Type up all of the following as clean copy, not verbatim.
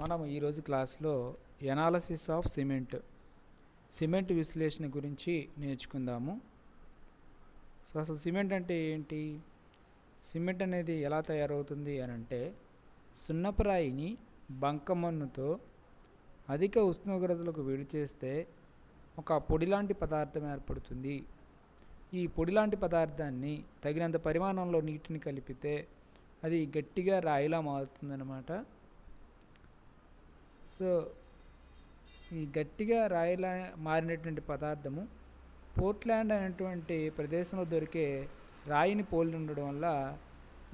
మనం ఈరోజు క్లాస్లో ఎనాలసిస్ ఆఫ్ సిమెంట్ విశ్లేషణ గురించి నేర్చుకుందాము. సో అసలు సిమెంట్ అంటే ఏంటి, సిమెంట్ అనేది ఎలా తయారవుతుంది అని అంటే, సున్నపురాయిని బంకమన్నుతో అధిక ఉష్ణోగ్రతలకు వేడి చేస్తే ఒక పొడిలాంటి పదార్థం ఏర్పడుతుంది. ఈ పొడిలాంటి పదార్థాన్ని తగినంత పరిమాణంలో నీటిని కలిపితే అది గట్టిగా రాయిలా మారుతుందన్నమాట. సో ఈ గట్టిగా రాయిలా మారినటువంటి పదార్థము పోర్ట్లాండ్ అనేటువంటి ప్రదేశంలో దొరికే రాయిని పోలి ఉండడం వల్ల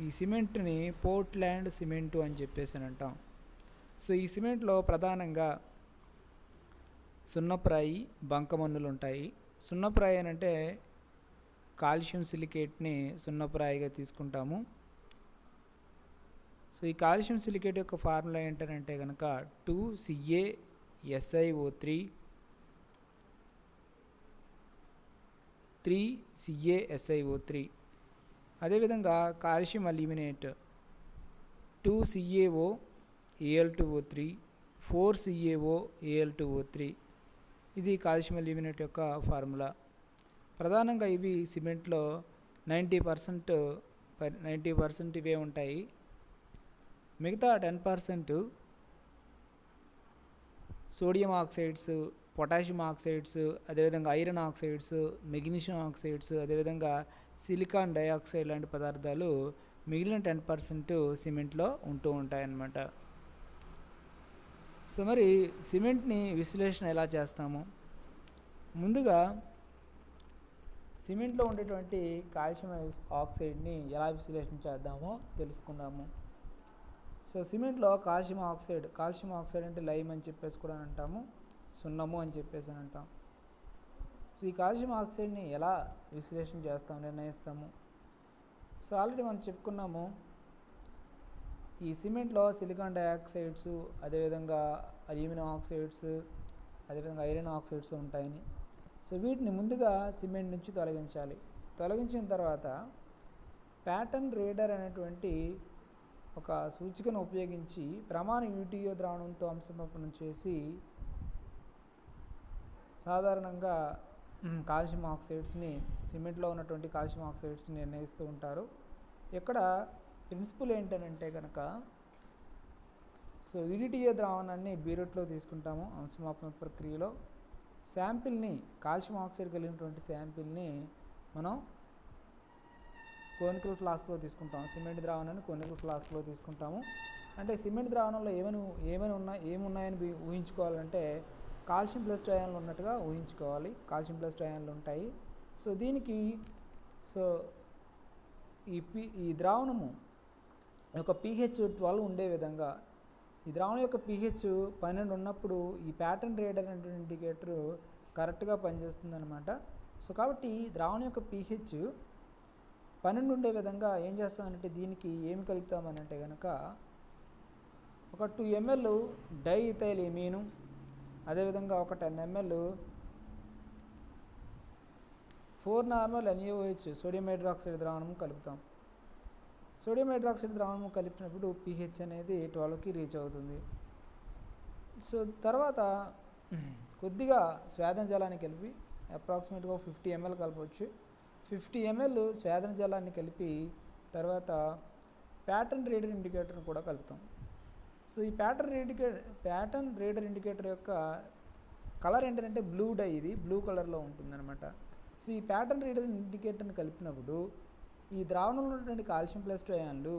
ఈ సిమెంట్ని పోర్ట్లాండ్ సిమెంటు అని చెప్పేసి అని అంటాం. సో ఈ సిమెంట్లో ప్రధానంగా సున్నపురాయి, బంకమన్నులు ఉంటాయి. సున్నపురాయి అని అంటే కాల్షియం సిలికేట్ని సున్నపురాయిగా తీసుకుంటాము. సో ఈ కాల్షియం సిలికేట్ యొక్క ఫార్ములా ఏంటంటే కనుక 2CaSiO3 3CaSiO3. అదేవిధంగా కాల్షియం అల్యూమినేట్ 2CaOAl2O3 4CaOAl2O3. ఇది కాల్షియం అల్యూమినేట్ యొక్క ఫార్ములా. ప్రధానంగా ఇవి సిమెంట్లో 90% ఇవే ఉంటాయి. మిగతా 10% సోడియం ఆక్సైడ్స్, పొటాషియం ఆక్సైడ్స్, అదేవిధంగా ఐరన్ ఆక్సైడ్స్, మెగ్నీషియం ఆక్సైడ్స్, అదేవిధంగా సిలికాన్ డయాక్సైడ్ లాంటి పదార్థాలు మిగిలిన 10% సిమెంట్లో ఉంటూ ఉంటాయన్నమాట. సో మరి సిమెంట్ని విశ్లేషణ ఎలా చేస్తాము? ముందుగా సిమెంట్లో ఉండేటువంటి కాల్షియం ఆక్సైడ్ని ఎలా విశ్లేషణ చేద్దామో తెలుసుకుందాము. సో సిమెంట్లో కాల్షియం ఆక్సైడ్ అంటే లైమ్ అని చెప్పేసి కూడా అంటాము, సున్నము అని చెప్పేసి అని అంటాం. సో ఈ కాల్షియం ఆక్సైడ్ని ఎలా విశ్లేషణ చేస్తాము, నిర్ణయిస్తాము? సో ఆల్రెడీ మనం చెప్పుకున్నాము, ఈ సిమెంట్లో సిలికాన్ డయాక్సైడ్స్, అదేవిధంగా అల్యూమినియం ఆక్సైడ్స్, అదేవిధంగా ఐరన్ ఆక్సైడ్స్ ఉంటాయని. సో వీటిని ముందుగా సిమెంట్ నుంచి తొలగించాలి. తొలగించిన తర్వాత ప్యాటర్న్ రీడర్ అనేటువంటి ఒక సూచికను ఉపయోగించి ప్రమాణ యూటీఓ ద్రావణంతో అంశమాపనం చేసి సాధారణంగా కాల్షియం ఆక్సైడ్స్ని, సిమెంట్లో ఉన్నటువంటి కాల్షియం ఆక్సైడ్స్ని నిర్ణయిస్తూ ఉంటారు. ఇక్కడ ప్రిన్సిపల్ ఏంటంటే కనుక, సో ఈడిటిఏ ద్రావణాన్ని బీరట్లో తీసుకుంటాము అంశమాపన ప్రక్రియలో. శాంపిల్ని, కాల్షియం ఆక్సైడ్ కలిగినటువంటి శాంపిల్ని మనం కోనికల్ ఫ్లాస్క్లో తీసుకుంటాము. సిమెంట్ ద్రావణాన్ని కోనికల్ ఫ్లాస్క్లో తీసుకుంటాము. అంటే సిమెంట్ ద్రావణంలో ఏమున్నాయని ఊహించుకోవాలంటే కాల్షియం ప్లస్ అయాన్లు ఉన్నట్టుగా ఊహించుకోవాలి. కాల్షియం ప్లస్ అయాన్లు ఉంటాయి. సో దీనికి ఈ ద్రావణము యొక్క pH 12 ఉండే విధంగా, ఈ ద్రావణం యొక్క pH 12 ఉన్నప్పుడు ఈ ప్యాటర్న్ రీడర్ అనే ఇండికేటర్ కరెక్ట్గా పనిచేస్తుంది అనమాట. సో కాబట్టి ద్రావణం యొక్క pH 12 ఉండే విధంగా ఏం చేస్తామంటే దీనికి ఏమి కలుపుతామనంటే కనుక ఒక 2 ml డైఇథైల్ ఎమీను, అదేవిధంగా ఒక 10 ml four normal NaOH sodium hydroxide ద్రావణము కలుపుతాం. సోడియం హైడ్రాక్సైడ్ ద్రావణము కలిపినప్పుడు pH అనేది 12కి రీచ్ అవుతుంది. సో తర్వాత కొద్దిగా స్వేదన జలాన్ని కలిపి అప్రాక్సిమేట్గా 50 ml కలపవచ్చు. 50 ml స్వేదన జలాన్ని కలిపి తర్వాత ప్యాటర్న్ రీడర్ ఇండికేటర్ని కూడా కలుపుతాం. సో ఈ ప్యాటర్న్ రీడర్ ఇండికేటర్ యొక్క కలర్ ఏంటంటే బ్లూ డై, ఇది బ్లూ కలర్లో ఉంటుందన్నమాట. సో ఈ ప్యాటర్న్ రీడర్ ఇండికేటర్ని కలిపినప్పుడు ఈ ద్రావణంలో ఉన్నటువంటి కాల్షియం ప్లస్ అయాన్లు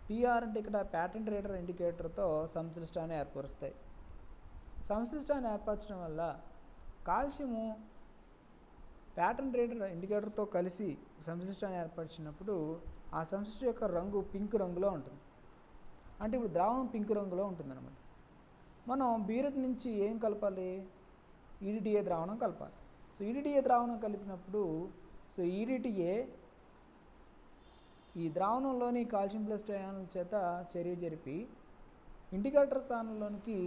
పిఆర్ అంటే ఇక్కడ ప్యాటర్న్ రీడర్ ఇండికేటర్తో సంశ్లిష్టాన్ని ఏర్పరుస్తాయి. సంశ్లిష్టాన్ని ఏర్పరచడం వల్ల కాల్షియము ప్యాటర్న్ రీడర్ ఇండికేటర్తో కలిసి సంశ్లిష్టాన్ని ఏర్పరిచినప్పుడు ఆ సంశ్లిష్ట యొక్క రంగు పింక్ రంగులో ఉంటుంది. అంటే ఇప్పుడు ద్రావణం పింక్ రంగులో ఉంటుందన్నమాట. మనం బీరెట్ నుంచి ఏం కలపాలి? ఈడిటిఏ ద్రావణం కలపాలి. సో ఈడిటిఏ ద్రావణం కలిపినప్పుడు ఈడిటిఏ ఈ ద్రావణంలోని కాల్షియం ప్లస్ అయాన్ల చేత చర్య జరిపి ఇండికేటర్ స్థానంలోనికి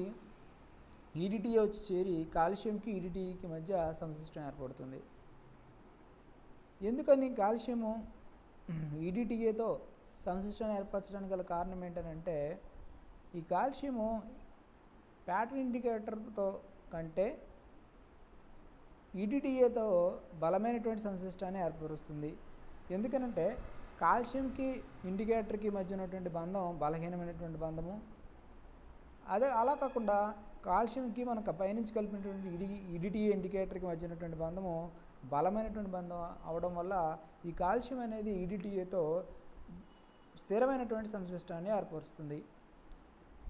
ఈడిటిఏ వచ్చి చేరి కాల్షియంకి ఈడిటిఏకి మధ్య సంశ్లిష్టం ఏర్పడుతుంది. ఎందుకని కాల్షియము ఈడిటిఏతో సంశ్లిష్టాన్ని ఏర్పరచడానికి గల కారణం ఏంటంటే, ఈ కాల్షియము ప్యాటర్న్ ఇండికేటర్తో కంటే ఈడిటిఏతో బలమైనటువంటి సంశ్లిష్టాన్ని ఏర్పరుస్తుంది. ఎందుకనంటే కాల్షియంకి ఇండికేటర్కి మధ్య ఉన్నటువంటి బంధం బలహీనమైనటువంటి బంధము. అదే అలా కాకుండా కాల్షియంకి మనకు పైనుంచి కలిపినటువంటి ఈడిటిఏ ఇండికేటర్కి మధ్య ఉన్నటువంటి బంధము బలమైనటువంటి బంధం అవడం వల్ల ఈ కాల్షియం అనేది ఈడిటిఏతో స్థిరమైనటువంటి సంశ్లిష్టాన్ని ఏర్పరుస్తుంది.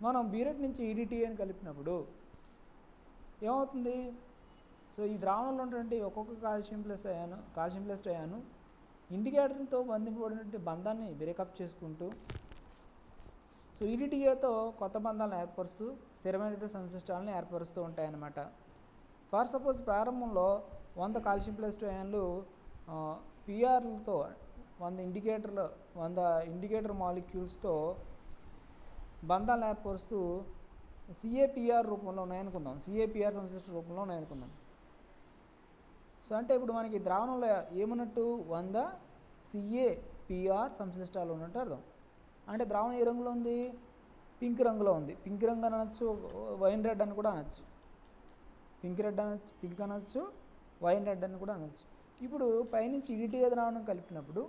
మనం బీరెట్ నుంచి ఈడిటిఏని కలిపినప్పుడు ఏమవుతుంది? సో ఈ ద్రావణంలో ఉన్నటువంటి ఒక్కొక్క కాల్షియం ప్లస్ అయాను ఇండికేటర్తో బంధింపబడినటువంటి బంధాన్ని బ్రేకప్ చేసుకుంటూ సో ఈడిటిఏతో కొత్త బంధాలను ఏర్పరుస్తూ స్థిరమైనటువంటి సంశ్లిష్టాలను ఏర్పరుస్తూ ఉంటాయన్నమాట. ఫర్ సపోజ్ ప్రారంభంలో 100 కాల్షియం ప్లస్ 2 అయాన్లు పిఆర్లతో 100 ఇండికేటర్ మాలిక్యూల్స్తో బంధాలను ఏర్పరుస్తూ సిఏపిఆర్ రూపంలో ఉన్నాయనుకుందాం, సిఏపిఆర్ సంశ్లిష్ట రూపంలో ఉన్నాయనుకుందాం. సో అంటే ఇప్పుడు మనకి ద్రావణంలో ఏమున్నట్టు 100 సిఏపిఆర్ సంశ్లిష్టాలు ఉన్నట్టు అర్థం. అంటే ద్రావణం ఏ రంగులో ఉంది? పింక్ రంగులో ఉంది. పింక్ రంగు అని అనొచ్చు, వైన్ రెడ్ అని కూడా అనొచ్చు. పింక్ అనొచ్చు, వైన్ రెడ్ అని కూడా అనొచ్చు. ఇప్పుడు పైనుంచి ఈడిటిఏ ద్రావణం కలిపినప్పుడు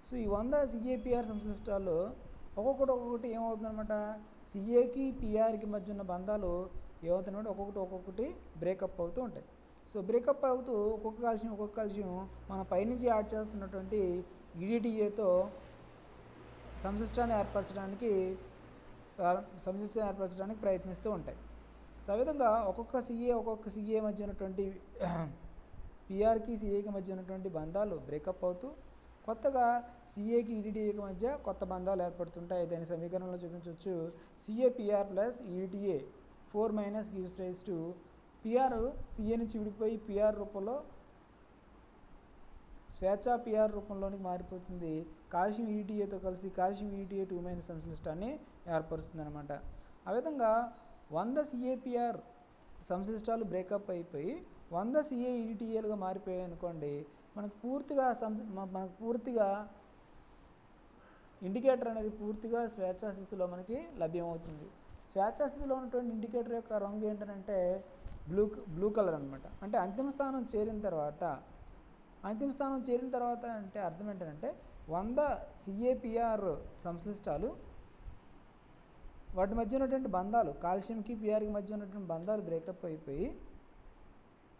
సో ఈ 100 సిఏపిఆర్ సంశ్లిష్టాలు ఒక్కొక్కటి ఏమవుతుందన్నమాట, సిఏకి పిఆర్కి మధ్య ఉన్న బంధాలు ఏమవుతున్నాయంటే ఒక్కొక్కటి బ్రేకప్ అవుతూ ఉంటాయి. సో బ్రేకప్ అవుతూ ఒక్కొక్క కాల్షియం మన పైనుంచి యాడ్ చేస్తున్నటువంటి ఈడిటిఏతో సంశ్లిష్టాన్ని ఏర్పరచడానికి ప్రయత్నిస్తూ ఉంటాయి. సో ఆ విధంగా ఒక్కొక్క సిఏ మధ్య ఉన్నటువంటి పిఆర్కి సిఏకి మధ్య ఉన్నటువంటి బంధాలు బ్రేకప్ అవుతూ కొత్తగా సిఏకి ఈడిటిఏకి మధ్య కొత్త బంధాలు ఏర్పడుతుంటాయి. దాని సమీకరణంలో చూపించవచ్చు. CAPR plus EDTA 4 gives rise to PR CA నుంచి విడిపోయి పిఆర్ రూపంలో స్వేచ్ఛా పిఆర్ రూపంలోనికి మారిపోతుంది. కాల్షియం ఈడిటిఏతో కలిసి కాల్షియం ఈడిటిఏ 2- సంశ్లిష్టాన్ని ఏర్పరుస్తుంది అనమాట. ఆ విధంగా 100 సిఏపిఆర్ సంశ్లిష్టాలు బ్రేకప్ అయిపోయి 100 సిఏ ఈడిటిఏలుగా మారిపోయాయి అనుకోండి, మనకు పూర్తిగా ఇండికేటర్ అనేది పూర్తిగా స్వేచ్ఛా స్థితిలో మనకి లభ్యమవుతుంది. స్వేచ్ఛా స్థితిలో ఉన్నటువంటి ఇండికేటర్ యొక్క రంగు ఏంటంటే బ్లూ కలర్ అనమాట. అంటే అంతిమ స్థానం చేరిన తర్వాత అంటే అర్థం ఏంటంటే 100 సిఏపిఆర్ సంశ్లిష్టాలు వాటి మధ్య ఉన్నటువంటి బంధాలు కాల్షియంకి పిఆర్కి మధ్య ఉన్నటువంటి బంధాలు బ్రేకప్ అయిపోయి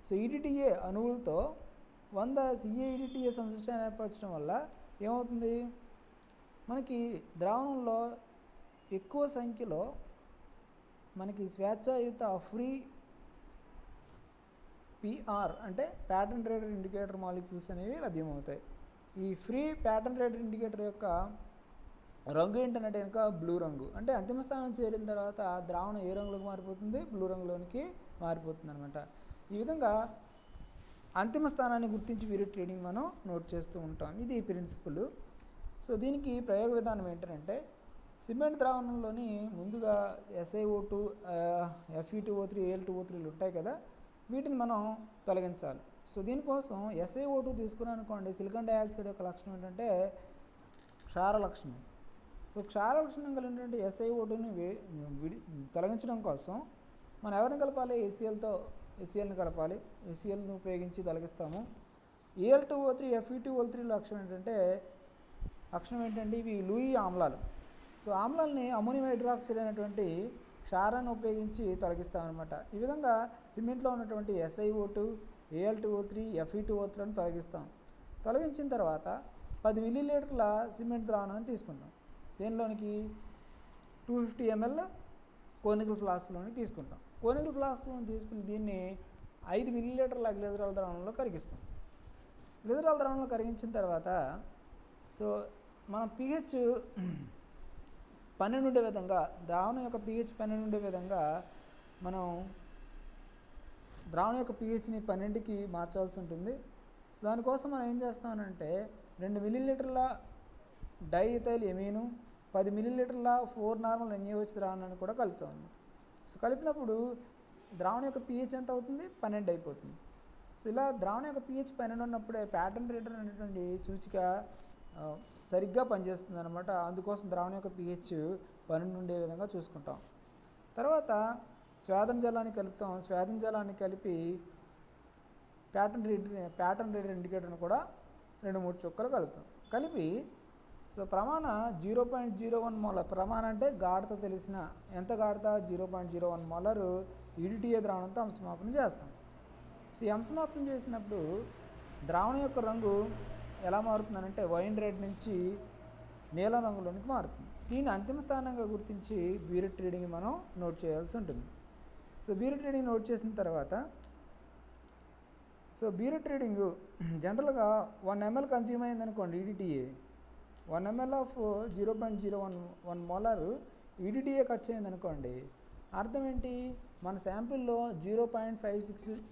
సో ఈడిటిఏ అణువులతో 100 సిఏ ఈడిటిఏ సంశ్లిష్టాన్ని ఏర్పరచడం వల్ల ఏమవుతుంది, మనకి ద్రావణంలో ఎక్కువ సంఖ్యలో మనకి స్వేచ్ఛాయుత ఫ్రీ పిఆర్ అంటే ప్యాటర్న్ రేడర్ ఇండికేటర్ మాలిక్యూల్స్ అనేవి లభ్యమవుతాయి. ఈ ఫ్రీ ప్యాటర్న్ రేడర్ ఇండికేటర్ యొక్క రంగు ఏంటంటే కనుక బ్లూ రంగు. అంటే అంతిమ స్థానం చేరిన తర్వాత ద్రావణం ఏ రంగులోకి మారిపోతుంది? బ్లూ రంగులోనికి మారిపోతుంది అనమాట. ఈ విధంగా అంతిమ స్థానాన్ని గుర్తించి బీరెట్ ట్రేడింగ్ మనం నోట్ చేస్తూ ఉంటాం. ఇది ప్రిన్సిపల్. సో దీనికి ప్రయోగ విధానం ఏంటంటే సిమెంట్ ద్రావణంలోని ముందుగా SiO2, Fe2O3, Al2O3లు ఉంటాయి కదా, వీటిని మనం తొలగించాలి. సో దీనికోసం SiO2 తీసుకున్నాం అనుకోండి, సిలికాన్ డయాక్సైడ్ యొక్క లక్షణం ఏంటంటే క్షార లక్షణం. సో క్షార లక్షణం కలిగినటువంటి SiO2ని తొలగించడం కోసం మనం ఎవరిని కలపాలి? HClని కలపాలి. HClని ఉపయోగించి తొలగిస్తాము. Al2O3, Fe2O3 లక్షణం ఏంటంటే ఇవి లూయి ఆమ్లాలు. సో ఆమ్లాలని అమ్మోనియం హైడ్రాక్సైడ్ అనేటువంటి క్షారాన్ని ఉపయోగించి తొలగిస్తామన్నమాట. ఈ విధంగా సిమెంట్లో ఉన్నటువంటి SiO2, Al2O3, Fe2O3లను తొలగిస్తాం. తొలగించిన తర్వాత 10 మిల్లీలీటర్ల సిమెంట్ ద్రావణాన్ని తీసుకుంటాం. దేనిలోనికి 250 ml కోనికల్ ఫ్లాస్క్లోని తీసుకుంటాం. కోనికల్ ఫ్లాస్క్లోని తీసుకుని దీన్ని 5 మిల్లీలీటర్ల గ్లిజరాల్ ద్రావణంలో కరిగిస్తాం. గ్లిజరాల్ ద్రావణంలో కరిగించిన తర్వాత సో మనం pH 12 ఉండే విధంగా ద్రావణం యొక్క pH 12 ఉండే విధంగా మనం ద్రావణం యొక్క pHని 12కి మార్చాల్సి ఉంటుంది. సో దానికోసం మనం ఏం చేస్తామనంటే 2 మిల్లీలీటర్ల డైఇథైల్ ఎమీను 10 మిల్లీలీటర్ల 4-నార్మల్ NaOH ద్రావణాన్ని కూడా కలుపుతాము. సో కలిపినప్పుడు ద్రావణం యొక్క pH ఎంత అవుతుంది? 12 అయిపోతుంది. సో ఇలా ద్రావణం యొక్క pH 12 ఉన్నప్పుడే ప్యాటర్న్ రేడర్ అనేటువంటి సూచిక సరిగ్గా పనిచేస్తుంది అనమాట. అందుకోసం ద్రావణం యొక్క pH 12 ఉండే విధంగా చూసుకుంటాం. తర్వాత స్వేదన జలాన్ని కలుపుతాం. స్వేదన జలాన్ని కలిపి ప్యాటర్న్ రీడర్ ఇండికేటర్ని కూడా 2-3 చుక్కలు కలుపుతాం. కలిపి సో ప్రమాణ 0.01 మోలార్. ప్రమాణ అంటే గాఢత తెలిసిన ఎంత గాఢత 0.01 మోలార్ ఈడిటిఏ ద్రావణంతో అంశమాపనం చేస్తాం. సో ఈ అంశమాపనం చేసినప్పుడు ద్రావణం యొక్క రంగు ఎలా మారుతుందనంటే వైన్ రెడ్ నుంచి నీలం రంగులోనికి మారుతుంది. దీన్ని అంతిమ స్థానంగా గుర్తించి బ్యూరెట్ రీడింగ్ మనం నోట్ చేయాల్సి ఉంటుంది. సో బ్యూరెట్ రీడింగ్ నోట్ చేసిన తర్వాత సో బ్యూరెట్ రీడింగ్ జనరల్గా 1 ml కన్స్యూమ్ అయింది అనుకోండి EDTA, 1 ml of 0.01 molar EDTA ఖర్చు అయింది అనుకోండి, అర్థం ఏంటి, మన శాంపిల్లో 0.56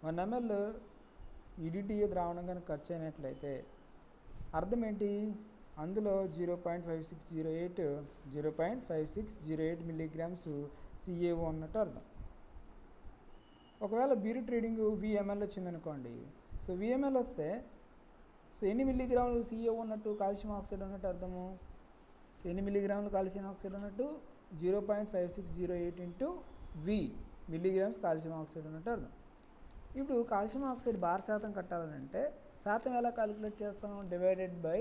1 ml ఈడిటిఏ ద్రావణం కనుక ఖర్చు అయినట్లయితే అర్థం ఏంటి, అందులో 0.5608 మిల్లీగ్రామ్స్ CaO అన్నట్టు అర్థం. ఒకవేళ బ్యూరెట్ రీడింగ్ VML వచ్చిందనుకోండి, సో VML వస్తే సో ఎన్ని మిల్లీగ్రాములు CaO ఉన్నట్టు, కాల్షియం ఆక్సైడ్ ఉన్నట్టు అర్థము. సో ఎన్ని మిల్లీగ్రాములు కాల్షియం ఆక్సైడ్ ఉన్నట్టు 0.5608 into V milligrams calcium oxide ఉన్నట్టు అర్థం. ఇప్పుడు కాల్షియం ఆక్సైడ్ బార్ శాతం కట్టాలంటే శాతం ఎలా క్యాలిక్యులేట్ చేస్తాం, డివైడెడ్ బై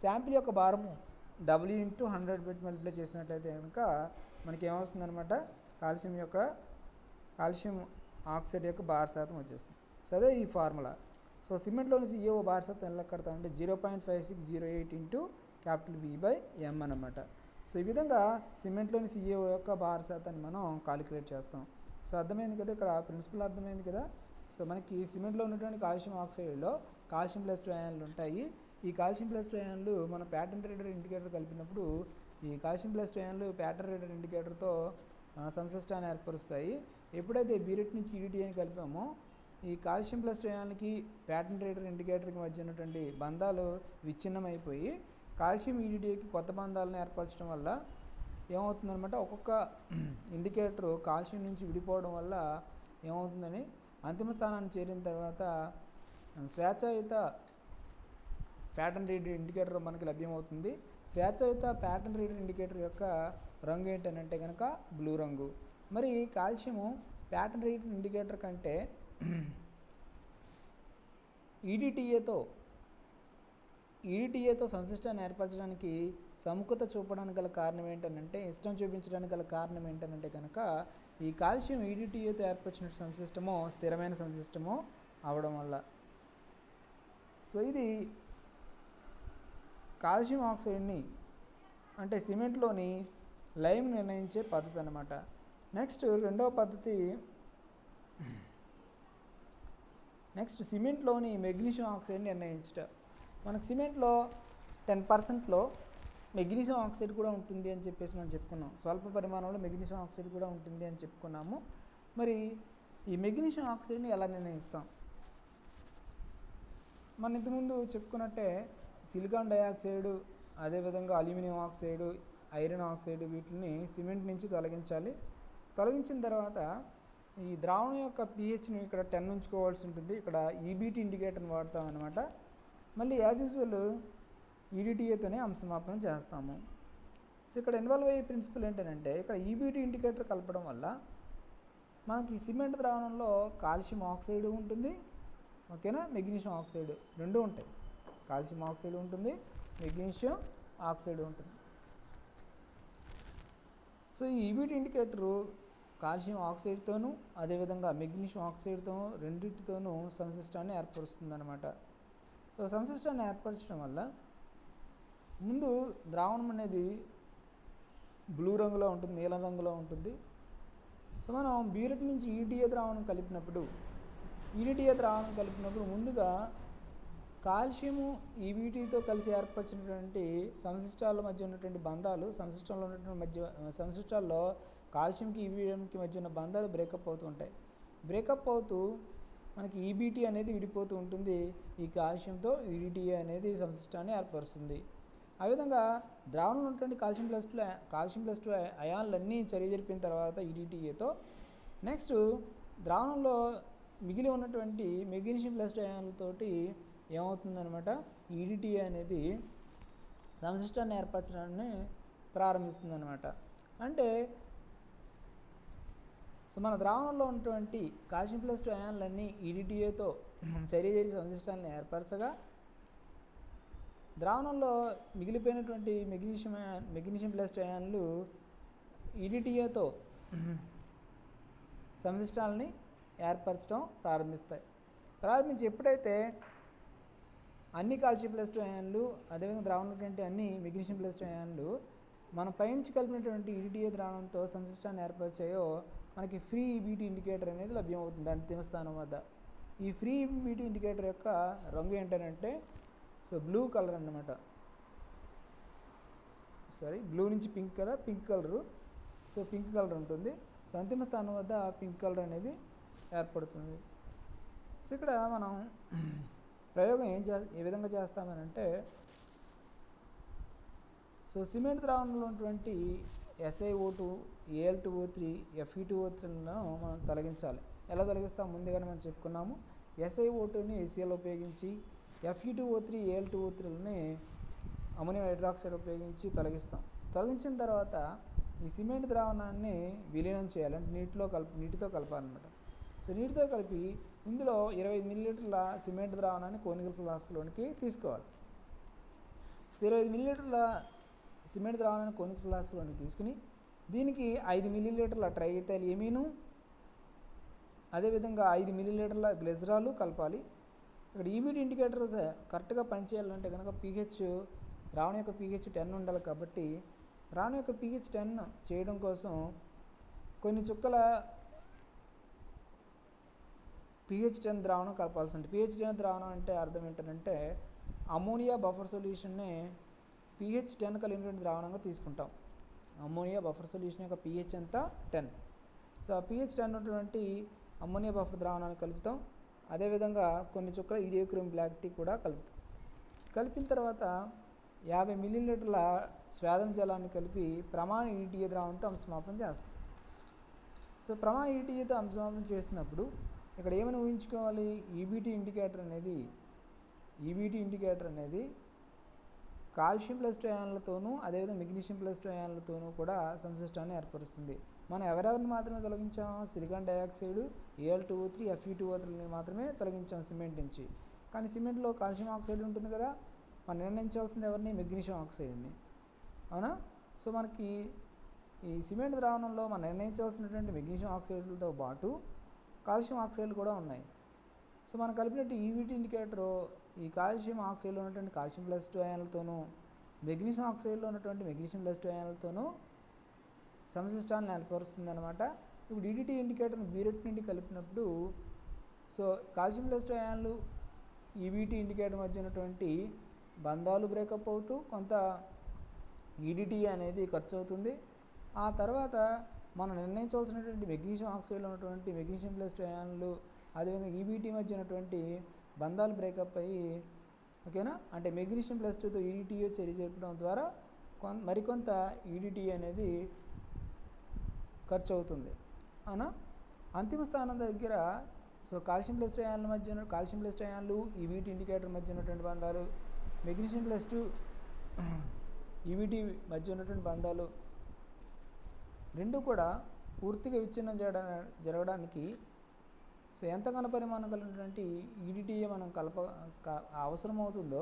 శాంపిల్ యొక్క భారము W ఇంటూ 100 పెట్టి మల్టిప్లై చేసినట్లయితే కనుక మనకి ఏమొస్తుందన్నమాట, కాల్షియం ఆక్సైడ్ యొక్క బార్ శాతం వచ్చేస్తుంది. సో అదే ఈ ఫార్ములా. సో సిమెంట్లోని CaO బార్ శాతం ఎలా కడతామంటే 0.5608 ఇంటూ V/m అన్నమాట. సో ఈ విధంగా సిమెంట్లోని CaO యొక్క బార్ శాతాన్ని మనం కాలిక్యులేట్ చేస్తాం. సో అర్థమైంది కదా, ఇక్కడ ప్రిన్సిపల్ అర్థమైంది కదా. సో మనకి సిమెంట్లో ఉన్నటువంటి కాల్షియం ఆక్సైడ్లో కాల్షియం +2 అయాన్లు ఉంటాయి. ఈ కాల్షియం +2 అయాన్లు మన ప్యాటర్న్ రీడర్ ఇండికేటర్ కలిపినప్పుడు ఈ కాల్షియం +2 అయాన్లు ప్యాటర్న్ రీడర్ ఇండికేటర్తో సంశ్లిష్టాన్ని ఏర్పరుస్తాయి. ఎప్పుడైతే బ్యూరెట్ నుంచి ఈడిటిఏని కలిపామో ఈ కాల్షియం +2 అయాన్లకి ప్యాటర్న్ రీడర్ ఇండికేటర్కి మధ్య ఉన్నటువంటి బంధాలు విచ్ఛిన్నమైపోయి కాల్షియం ఈడిటిఏకి కొత్త బంధాలను ఏర్పరచడం వల్ల ఏమవుతుందన్నమాట, ఒక్కొక్క ఇండికేటరు కాల్షియం నుంచి విడిపోవడం వల్ల ఏమవుతుందని అంతిమ స్థానాన్ని చేరిన తర్వాత స్వేచ్ఛాయుత ప్యాటర్న్ రీడర్ ఇండికేటర్ మనకి లభ్యమవుతుంది. స్వేచ్ఛాయుత ప్యాటర్న్ రీడర్ ఇండికేటర్ యొక్క రంగు ఏంటనంటే కనుక బ్లూ రంగు. మరి కాల్షియము ప్యాటర్న్ రీడర్ ఇండికేటర్ కంటే ఈడిటిఏతో సంశ్లిష్టాన్ని ఏర్పరచడానికి సముఖత చూపడానికి గల కారణం ఏంటనంటే, ఇష్టం చూపించడానికి గల కారణం ఏంటనంటే కనుక ఈ కాల్షియం ఈడిటిఏతో ఏర్పరిచిన సంశ్లిష్టము స్థిరమైన సంశ్లిష్టము అవడం వల్ల. సో ఇది కాల్షియం ఆక్సైడ్ని అంటే సిమెంట్లోని లైమ్ నిర్ణయించే పద్ధతి అన్నమాట. నెక్స్ట్ రెండవ పద్ధతి, సిమెంట్లోని మెగ్నీషియం ఆక్సైడ్ని నిర్ణయించుట. మనకు సిమెంట్లో 10%లో మెగ్నీషియం ఆక్సైడ్ కూడా ఉంటుంది అని చెప్పేసి మనం చెప్పుకున్నాం. స్వల్ప పరిమాణంలో మెగ్నీషియం ఆక్సైడ్ కూడా ఉంటుంది అని చెప్పుకున్నాము. మరి ఈ మెగ్నీషియం ఆక్సైడ్ని ఎలా నిర్ణయిస్తాం, మనం ఇంతకుముందు చెప్పుకున్నట్టే సిలికాన్ డయాక్సైడ్, అదేవిధంగా అల్యూమినియం ఆక్సైడ్, ఐరన్ ఆక్సైడ్ వీటిని సిమెంట్ నుంచి తొలగించాలి. తొలగించిన తర్వాత ఈ ద్రావణం యొక్క pHని ఇక్కడ 10 ఉంచుకోవాల్సి ఉంటుంది. ఇక్కడ EBT ఇండికేటర్ని వాడతాం అన్నమాట. మళ్ళీ యాజ్ యూజువల్ ఈడిటిఏతోనే అంశమాపనం చేస్తాము. సో ఇక్కడ ఇన్వాల్వ్ అయ్యే ప్రిన్సిపల్ ఏంటంటే, ఇక్కడ EBT ఇండికేటర్ కలపడం వల్ల మనకి సిమెంట్ ద్రావణంలో కాల్షియం ఆక్సైడ్ ఉంటుంది, ఓకేనా, మెగ్నీషియం ఆక్సైడ్ రెండు ఉంటాయి. కాల్షియం ఆక్సైడ్ ఉంటుంది, మెగ్నీషియం ఆక్సైడ్ ఉంటుంది. సో ఈ EBT ఇండికేటరు కాల్షియం ఆక్సైడ్తోనూ అదేవిధంగా మెగ్నీషియం ఆక్సైడ్తో రెండింటితోనూ సంశ్లిష్టాన్ని ఏర్పరుస్తుందన్నమాట. సో సంశ్లిష్టాన్ని ఏర్పరచడం వల్ల ముందు ద్రావణం అనేది బ్లూ రంగులో ఉంటుంది, నీలం రంగులో ఉంటుంది. సో మనం బ్యూరెట్ నుంచి ఈడిటిఏ ద్రావణం కలిపినప్పుడు ముందుగా కాల్షియము ఈబీటీతో కలిసి ఏర్పరిచినటువంటి సంశ్లిష్టాల మధ్య ఉన్నటువంటి బంధాలు, సంశ్లిష్టాల్లో కాల్షియంకి ఈబీటీకి మధ్య ఉన్న బంధాలు బ్రేకప్ అవుతూ ఉంటాయి. బ్రేకప్ అవుతూ మనకి ఈబీటీ అనేది విడిపోతూ ఉంటుంది. ఈ కాల్షియంతో ఈడిటిఏ అనేది సంశ్లిష్టాన్ని ఏర్పరుస్తుంది. ఆ విధంగా ద్రావణంలో ఉన్నటువంటి కాల్షియం +2 అయాన్లన్నీ చర్య జరిపిన తర్వాత ఈడిటిఏతో నెక్స్ట్ ద్రావణంలో మిగిలి ఉన్నటువంటి మెగ్నీషియం +2 అయాన్లతోటి ఏమవుతుందన్నమాట, ఈడిటిఏ అనేది సంశ్లిష్టాన్ని ఏర్పరచడాన్ని ప్రారంభిస్తుందన్నమాట. అంటే సో మన ద్రావణంలో ఉన్నటువంటి కాల్షియం ప్లస్ 2 అయాన్లన్నీ ఈడిటిఏతో చర్య జరిగి సంశ్లిష్టాన్ని ఏర్పరచగా, ద్రావణంలో మిగిలిపోయినటువంటి మెగ్నీషియం ప్లస్ 2 అయాన్లు ఈడిటిఏతో సంశ్లిష్టాలని ఏర్పరచడం ప్రారంభిస్తాయి. ప్రారంభించి ఎప్పుడైతే అన్ని కాల్షియం ప్లస్ 2 అయాన్లు అదేవిధంగా ద్రావణంలో అన్ని మెగ్నీషియం ప్లస్ 2 అయాన్లు మనం పైనుంచి కలిపినటువంటి ఈడిటిఏ ద్రావణంతో సంశ్లిష్టాన్ని ఏర్పరిచాయో మనకి ఫ్రీ ఈబీటీ ఇండికేటర్ అనేది లభ్యమవుతుంది అంతిమ స్థానం వద్ద. ఈ ఫ్రీ ఈబీటీ ఇండికేటర్ యొక్క రంగు ఏంటంటే సో బ్లూ కలర్ అన్నమాట. బ్లూ నుంచి పింక్ కదా, pink colour. So pink colour ఉంటుంది. సో అంతిమ స్థానం వద్ద పింక్ కలర్ అనేది ఏర్పడుతుంది. సో ఇక్కడ మనం ప్రయోగం ఏ విధంగా చేస్తామనంటే, సో సిమెంట్ ద్రావణంలో ఉన్నటువంటి SiO2, Al2O3, Fe2O3లను మనం తొలగించాలి. ఎలా తొలగిస్తాం ముందుగానే మనం చెప్పుకున్నాము. SiO2ని Cl ఉపయోగించి, Fe2O3, Al2O3లని అమోనియం హైడ్రాక్సైడ్ ఉపయోగించి తొలగిస్తాం. తొలగించిన తర్వాత ఈ సిమెంట్ ద్రావణాన్ని విలీనం చేయాలి, అంటే నీటితో కలపాలన్నమాట. సో నీటితో కలిపి ఇందులో 25 మిల్లీలీటర్ల సిమెంట్ ద్రావణాన్ని కోనికల్ ఫ్లాస్క్లోనికి తీసుకోవాలి. 25 మిల్లీలీటర్ల సిమెంట్ ద్రావణాన్ని కోనికల్ ఫ్లాస్క్లోనికి తీసుకుని దీనికి 5 మిల్లీలీటర్ల ట్రైఎథైల్ ఎమీను అదేవిధంగా 5 మిల్లీలీటర్ల గ్లిజరాలు కలపాలి. ఇక్కడ ఈబీటీ ఇండికేటర్ కరెక్ట్గా పనిచేయాలంటే కనుక pH ద్రావణం యొక్క pH 10 ఉండాలి. కాబట్టి ద్రావణం యొక్క pH 10 చేయడం కోసం కొన్ని చుక్కల pH 10 ద్రావణం కలపాల్సి ఉంటుంది. pH 10 ద్రావణం అంటే అర్థం ఏంటంటే అమోనియా బఫర్ సొల్యూషన్ని pH 10 కలిగినటువంటి ద్రావణంగా తీసుకుంటాం. అమోనియా బఫర్ సొల్యూషన్ యొక్క pH ఎంత 10. సో ఆ pH 10 ఉన్నటువంటి అమోనియా బఫర్ ద్రావణాన్ని కలుపుతాం. అదేవిధంగా కొన్ని చుక్కల ఇథియోక్రోమ్ బ్లాక్ టీ కూడా కలుపుతాం. కలిపిన తర్వాత 50 మిల్లీలీటర్ల స్వేదన జలాన్ని కలిపి ప్రమాణ ఈడిటిఏ ద్రావణంతో అంశమాపనం చేస్తాం. సో ప్రమాణ ఈడిటిఏతో అంశమాపనం చేసినప్పుడు ఇక్కడ ఏమని ఊహించుకోవాలి, ఈబీటీ ఇండికేటర్ అనేది కాల్షియం ప్లస్ 2 అయాన్లతోనూ అదేవిధంగా మెగ్నీషియం ప్లస్ 2 అయాన్లతోనూ కూడా సంశ్లిష్టాన్ని ఏర్పరుస్తుంది. మనం ఎవరెవరిని మాత్రమే తొలగించాం, సిలికాన్ డయాక్సైడ్, Al2O3, Fe2O3ని మాత్రమే తొలగించాం సిమెంట్ నుంచి. కానీ సిమెంట్లో కాల్షియం ఆక్సైడ్ ఉంటుంది కదా, మనం నిర్ణయించాల్సింది ఎవరిని, మెగ్నీషియం ఆక్సైడ్ని, అవునా. సో మనకి ఈ సిమెంట్ ద్రావణంలో మనం నిర్ణయించాల్సినటువంటి మెగ్నీషియం ఆక్సైడ్లతో పాటు కాల్షియం ఆక్సైడ్లు కూడా ఉన్నాయి. సో మనం కలిపినట్టు ఈబీటీ ఇండికేటర్ ఈ కాల్షియం ఆక్సైడ్లో ఉన్నటువంటి కాల్షియం ప్లస్ 2 అయాన్లతోనూ మెగ్నీషియం ఆక్సైడ్లో ఉన్నటువంటి మెగ్నీషియం ప్లస్ 2 అయాన్లతోనూ సంశ్లిష్టాన్ని ఏర్పరుస్తుంది అనమాట. ఇప్పుడు ఈడిటీ ఇండికేటర్ని బీరెట్ నుండి కలిపినప్పుడు సో కాల్షియం ప్లస్ 2 అయాన్లు ఈబీటీ ఇండికేటర్ మధ్య ఉన్నటువంటి బంధాలు బ్రేకప్ అవుతూ కొంత ఈడిటీ అనేది ఖర్చు అవుతుంది. ఆ తర్వాత మనం నిర్ణయించవలసినటువంటి మెగ్నీషియం ఆక్సైడ్లో ఉన్నటువంటి మెగ్నీషియం ప్లస్ 2 అయాన్లు అదేవిధంగా ఈబీటీ మధ్య ఉన్నటువంటి బంధాలు బ్రేకప్ అయ్యి, ఓకేనా, అంటే మెగ్నీషియం ప్లస్ 2తో ఈడిటీఏ చర్య జరపడం ద్వారా మరికొంత ఈడిటీ అనేది ఖర్చు అవుతుంది, అవునా. అంతిమ స్థానం దగ్గర సో కాల్షియం ప్లస్ 2 అయాన్ల మధ్య కాల్షియం ప్లస్ 2 అయాన్లు ఈబీటీ ఇండికేటర్ మధ్య ఉన్నటువంటి బంధాలు, మెగ్నీషియం ప్లస్ 2 ఈబీటీ మధ్య ఉన్నటువంటి బంధాలు రెండు కూడా పూర్తిగా విచ్ఛిన్నం జరగడానికి సో ఎంత ఘనపరిమాణం కలిగినటువంటి ఈడిటీఏ మనం అవసరం అవుతుందో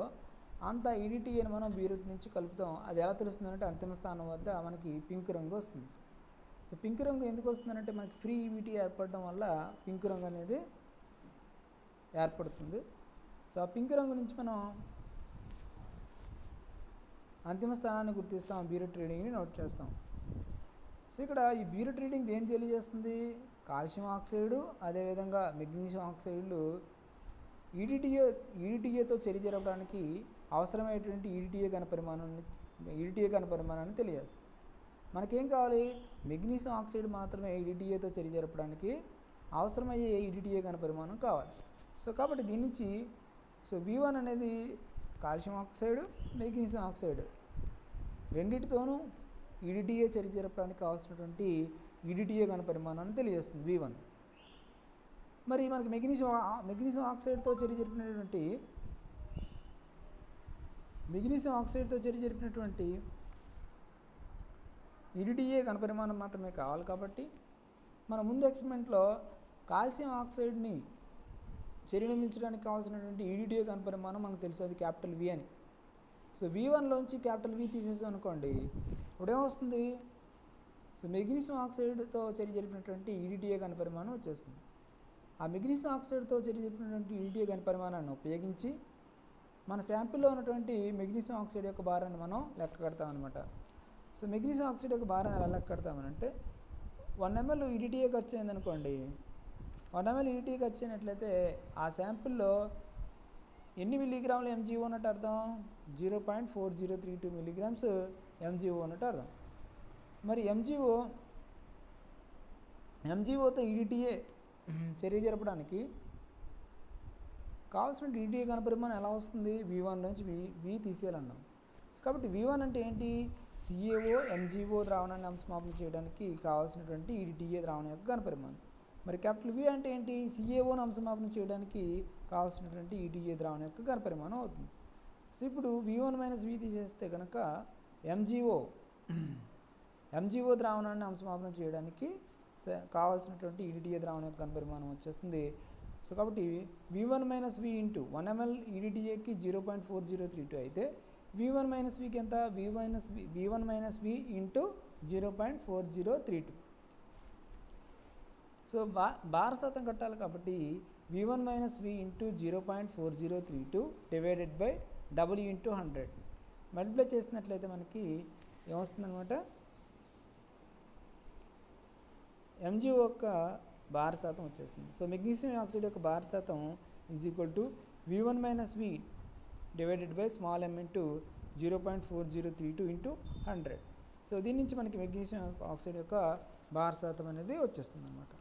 అంత ఈడిటీఏని మనం బీరెట్ నుంచి కలుపుతాం. అది ఎలా తెలుస్తుందంటే అంతిమ స్థానం వద్ద మనకి పింక్ రంగు వస్తుంది. సో పింక్ రంగు ఎందుకు వస్తుందంటే మనకి ఫ్రీ ఈబీటీ ఏర్పడడం వల్ల పింక్ రంగు అనేది ఏర్పడుతుంది. సో ఆ పింక్ రంగు నుంచి మనం అంతిమ స్థానాన్ని గుర్తిస్తాం, బీరెట్ రీడింగ్ని నోట్ చేస్తాం. సో ఇక్కడ ఈ బీరెట్ రీడింగ్ ఏం తెలియజేస్తుంది, కాల్షియం ఆక్సైడు అదేవిధంగా మెగ్నీషియం ఆక్సైడ్లు ఈడిటీఏతో చర్య జరపడానికి అవసరమైనటువంటి ఈడిటీఏ ఘనపరిమాణాన్ని తెలియజేస్తుంది. మనకేం కావాలి, మెగ్నీషియం ఆక్సైడ్ మాత్రమే ఈడిటీఏతో చర్య జరపడానికి అవసరమయ్యే ఈడిటీఏ ఘనపరిమాణం కావాలి. సో కాబట్టి దీని నుంచి సో V1 అనేది కాల్షియం ఆక్సైడ్ మెగ్నీషియం ఆక్సైడ్ రెండింటితోనూ ఈడిటీఏ చర్య జరపడానికి కావాల్సినటువంటి ఈడిటీఏ ఘనపరిమాణాన్ని తెలియజేస్తుంది V1. మరి మనకి మెగ్నీషియం ఆక్సైడ్తో చర్య జరిపినటువంటి మెగ్నీషియం ఆక్సైడ్తో చర్య జరిపినటువంటి EDTA ఘనపరిమాణం మాత్రమే కావాలి కాబట్టి మన ముందు ఎక్స్పెరిమెంట్లో కాల్షియం ఆక్సైడ్ని చర్యనించడానికి కావాల్సినటువంటి EDTA ఘనపరిమాణం మనకు తెలుసు, అది క్యాపిటల్ V అని. సో V1లోంచి క్యాపిటల్ V తీసేసాం అనుకోండి, ఇప్పుడేమొస్తుంది? సో మెగ్నీషియం ఆక్సైడ్తో చర్య జరిపినటువంటి EDTA ఘనపరిమాణం వచ్చేస్తుంది. ఆ మెగ్నీషియం ఆక్సైడ్తో చర్య జరిపినటువంటి EDTA ఘనపరిమాణాన్ని ఉపయోగించి మన శాంపిల్లో ఉన్నటువంటి మెగ్నీషియం ఆక్సైడ్ యొక్క భారాన్ని మనం లెక్క కడతాం అనమాట. సో మెగ్నీషియం ఆక్సైడ్ యొక్క భారాన్ని ఎలా లెక్క కడతామనంటే 1 ml EDTA ఖర్చు అయిందనుకోండి, 1 ml EDTA ఖర్చు అయినట్లయితే ఆ శాంపిల్లో ఎన్ని మిల్లీగ్రాములు MgO ఉన్నట్టు అర్థం? 0.4032 మిల్లీగ్రామ్స్ MgO ఉన్నట్టు అర్థం. మరి MgOతో EDTA చర్య జరపడానికి కావాల్సిన EDTA ఘనపరిమాణం ఎలా వస్తుంది? V1లోంచి V తీసేయాలన్నాం. కాబట్టి V1 అంటే ఏంటి? CaO MgO ద్రావణాన్ని అంశమాపన చేయడానికి కావాల్సినటువంటి EDTA ద్రావణం యొక్క ఘనపరిమాణం. మరి క్యాపిటల్ V అంటే ఏంటి? CaOను అంశమాపన చేయడానికి కావాల్సినటువంటి EDTA ద్రావణం యొక్క ఘనపరిమాణం అవుతుంది. సో ఇప్పుడు V1 - V తీసేస్తే కనుక MgO ద్రావణాన్ని అంశమాపన చేయడానికి కావాల్సినటువంటి EDTA ద్రావణం యొక్క ఘనపరిమాణం వచ్చేస్తుంది. సో కాబట్టి V1 - V ఇంటూ 1 ml EDTAకి 0.4032 అయితే V1 - Vకి ఎంత? V1 - V into 0.4032. సో భార శాతం కట్టాలి కాబట్టి V1 - V into 0.4032 divided by W into 100 multiply చేసినట్లయితే మనకి ఏమొస్తుందన్నమాట? MgO యొక్క భార శాతం వచ్చేస్తుంది. సో మెగ్నీషియం ఆక్సైడ్ యొక్క భార శాతం is equal to V1 - V divided by small m into 0.4032 into 100. So దీని నుంచి మనకి మెగ్నీషియం ఆక్సైడ్ యొక్క భార శాతం అనేది వచ్చేస్తుంది అన్నమాట.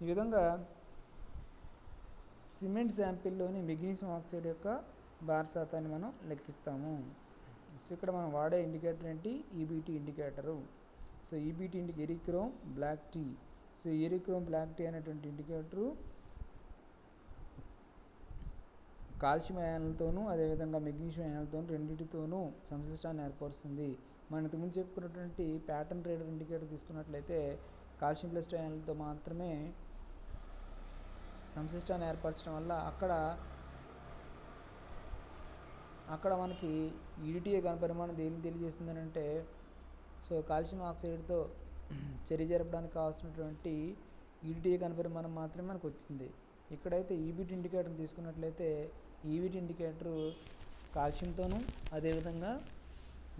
ఈ విధంగా సిమెంట్ శాంపిల్లోని మెగ్నీషియం ఆక్సైడ్ యొక్క భార శాతాన్ని మనం లెక్కిస్తాము. సో ఇక్కడ మనం వాడే ఇండికేటర్ ఏంటి? EBT indicator. So EBT Eriochrome black T. So Eriochrome black T అనేటువంటి ఇండికేటరు కాల్షియం అయాన్లతోనూ అదేవిధంగా మెగ్నీషియం అయాన్లతోనూ రెండింటితోనూ సంశ్లిష్టాన్ని ఏర్పరుస్తుంది. మనం ఇంతకుముందు చెప్పుకున్నటువంటి ప్యాటర్న్ రేడర్ ఇండికేటర్ తీసుకున్నట్లయితే కాల్షియం ప్లస్ అయాన్లతో మాత్రమే సంశ్లిష్టాన్ని ఏర్పరచడం వల్ల అక్కడ మనకి EDTA ఘనపరిమాణం దేని తెలియజేస్తుందని అంటే, సో కాల్షియం ఆక్సైడ్తో చర్య జరపడానికి కావాల్సినటువంటి EDTA ఘనపరిమాణం మాత్రమే మనకు వచ్చింది. ఇక్కడైతే EBT ఇండికేటర్ తీసుకున్నట్లయితే EBT ఇండికేటరు కాల్షియంతోనూ అదేవిధంగా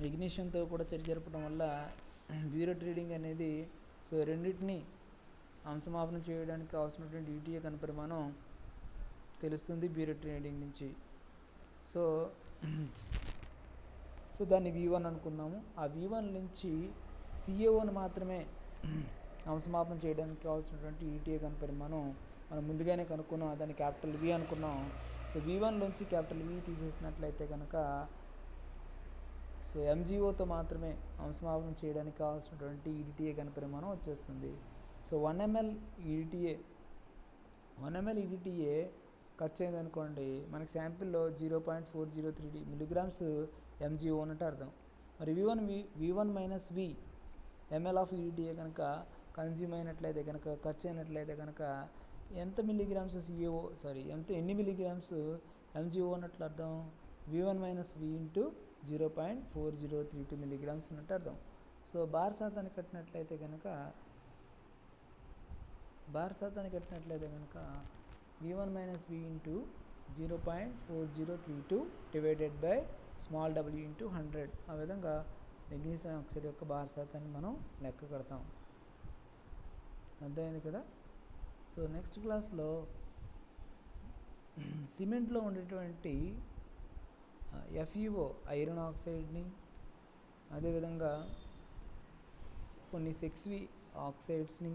మెగ్నీషియంతో కూడా చర్య జరపడం వల్ల బ్యూరెట్ రీడింగ్ అనేది సో రెండింటిని అంశమాపనం చేయడానికి కావాల్సినటువంటి EDTA ఘనపరిమాణం తెలుస్తుంది బ్యూరెట్ రీడింగ్ నుంచి. సో దాన్ని V1 అనుకుందాము. ఆ V1 నుంచి CaOను మాత్రమే అంశమాపనం చేయడానికి కావాల్సినటువంటి EDTA ఘనపరిమాణం మనం ముందుగానే కనుక్కున్నాం, దాన్ని క్యాపిటల్ V అనుకున్నాం. సో V1లోంచి క్యాపిటల్ V తీసేసినట్లయితే కనుక సో MgOతో మాత్రమే అంశమాపనం చేయడానికి కావాల్సినటువంటి EDTA ఘనపరిమాణం వచ్చేస్తుంది. సో 1 ml EDTA ఖర్చు అయిందనుకోండి, మనకి శాంపిల్లో 0.403 మిల్లీగ్రామ్స్ MgO అన్నట్టు అర్థం. మరి V1 - V ml of EDTA కనుక కన్జ్యూమ్ అయినట్లయితే కనుక ఖర్చు అయినట్లయితే కనుక ఎన్ని మిల్లీగ్రామ్స్ MgO అన్నట్లు అర్థం? V1 - V ఇంటూ 0.4032 మిల్లీగ్రామ్స్ అన్నట్టు అర్థం. సో భార శాతాన్ని కట్టినట్లయితే కనుక V1 - V into 0.4032 divided by small w into 100. ఆ విధంగా మెగ్నీషియం ఆక్సైడ్ యొక్క భార శాతాన్ని మనం లెక్క కడతాం. అర్థమైంది కదా? సో నెక్స్ట్ క్లాస్లో సిమెంట్లో ఉండేటువంటి FeO ఐరన్ ఆక్సైడ్ని అదేవిధంగా కొన్ని 6V ఆక్సైడ్స్ని